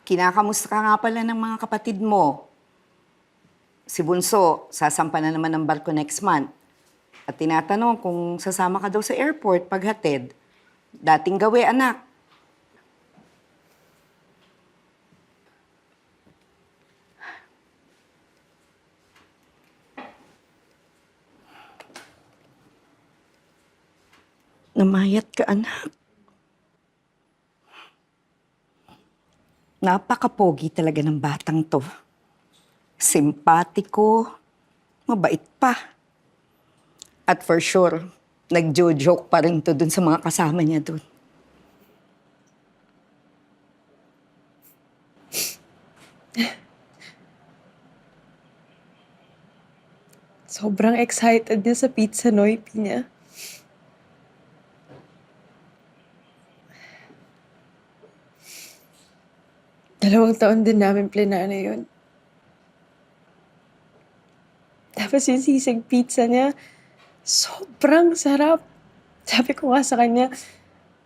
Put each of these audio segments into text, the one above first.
Kinakamusta ka nga pala ng mga kapatid mo? Si Bunso, sasampa na naman ng barko next month. At tinatanong kung sasama ka daw sa airport paghatid. Dating gawi, anak. Namayat ka, anak. Napakapogi talaga ng batang to. Simpatiko, mabait pa. At for sure, nagjo-joke pa rin to dun sa mga kasama niya dun. Sobrang excited niya sa pizza Noipi niya. Dalawang taon din namin plinano yun. Tapos yung sisig pizza niya, sobrang sarap. Sabi ko nga sa kanya,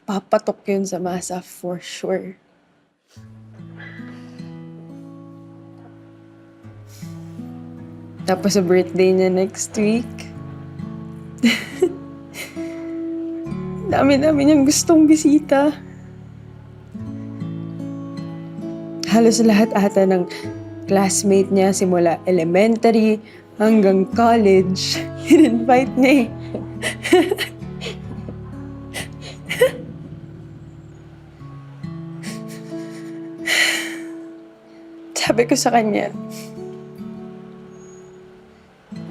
papatok yun sa masa for sure. Tapos sa birthday niya next week, dami-dami niyang gustong bisita. Halos lahat ata ng classmate niya simula elementary hanggang college, in-invite niya eh. Sabi ko sa kanya,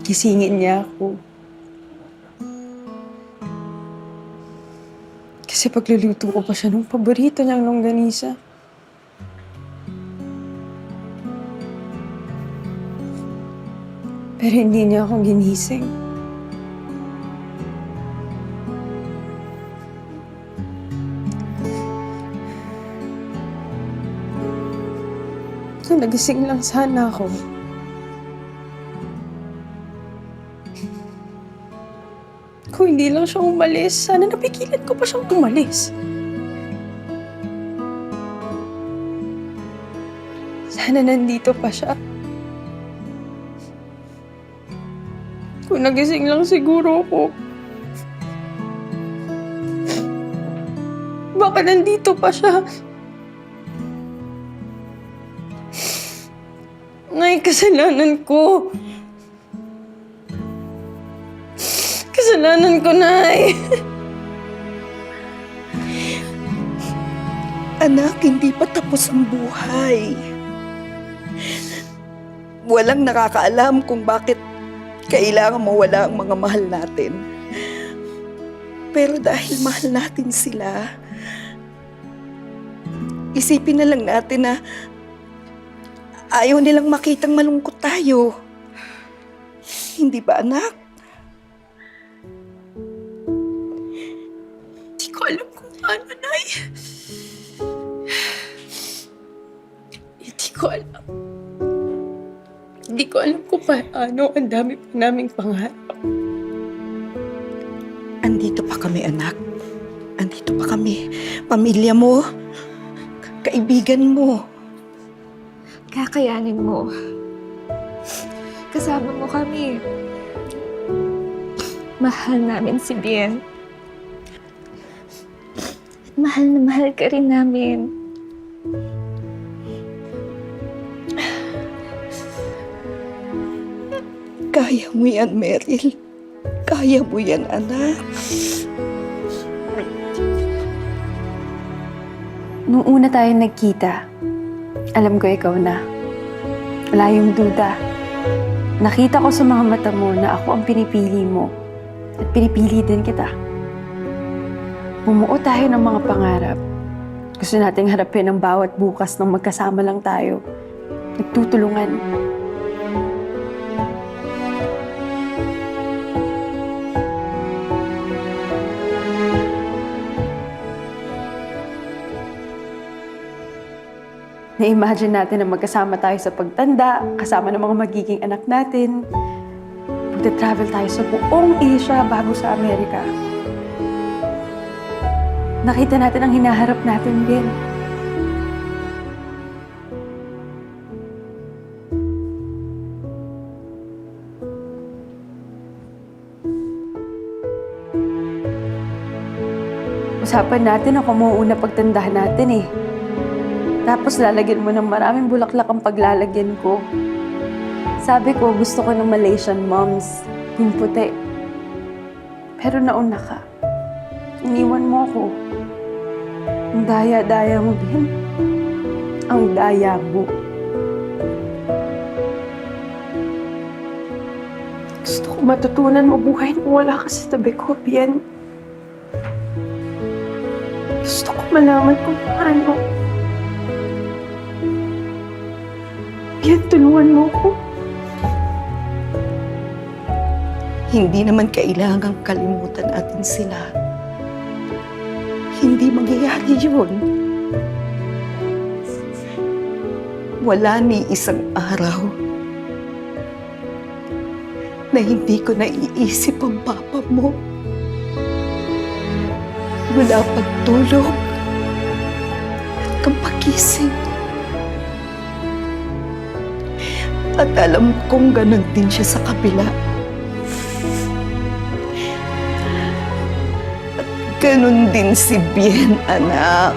gisingin niya ako. Kasi pagluluto ko pa siya nung paborito niyang longganisa. Pero hindi niya ako ginising. So, nagising lang sana ako. Kung hindi lang siya umalis, sana napigilan ko pa siyang umalis. Sana nandito pa siya. Kung nagising lang siguro ako. Baka nandito pa siya. Nay, kasalanan ko. Kasalanan ko, Nay. Anak, hindi pa tapos ang buhay. Walang nakakaalam kung bakit kailangan mawala ang mga mahal natin. Pero dahil mahal natin sila, isipin na lang natin na ayaw nilang makitang malungkot tayo. Hindi ba, anak? Hindi ko alam kung paano, Nay. Hindi ko alam. Hindi ko alam kung paano. Ang dami pa naming pangarap. Andito pa kami, anak. Andito pa kami. Pamilya mo, kaibigan mo. Kakayanin mo. Kasama mo kami. Mahal namin si Bien. At mahal na mahal ka rin namin. Kaya mo yan, Meryl. Kaya mo yan, anak. Nung una tayo nagkita, alam ko ikaw na. Wala yung duda. Nakita ko sa mga mata mo na ako ang pinipili mo. At pinipili din kita. Bumuo tayo ng mga pangarap. Gusto nating harapin ang bawat bukas nang magkasama lang tayo. Nagtutulungan. Na-imagine natin na magkasama tayo sa pagtanda, kasama ng mga magiging anak natin. Magta-travel tayo sa buong Asia bago sa Amerika. Nakita natin ang hinaharap natin din. Usapan natin ako mauuna pagtandahan natin eh. Tapos lalagyan mo ng maraming bulaklak ang paglalagyan ko. Sabi ko, gusto ko ng Malaysian moms, yung puti. Pero nauna ka. Iniwan mo ako. Ang daya-daya mo, Bien. Ang daya mo. Gusto ko matutunan mabuhay nang wala ka sa tabi ko, Bien. Gusto ko malaman kung paano. Bien, tulungan mo ko. Hindi naman kailangang kalimutan natin sila. Hindi mangyayari yun. Wala ni isang araw na hindi ko naiisip ang papa mo. Mula pagtulog hanggang pagising. At alam kong ganun din siya sa kabila. At ganun din si Bien, anak.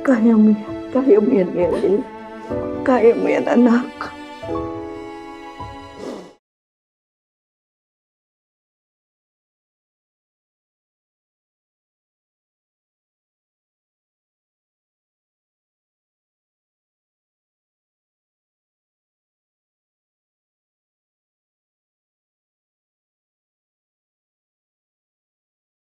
Kaya mo yan, Mary. Kaya mo yan, anak.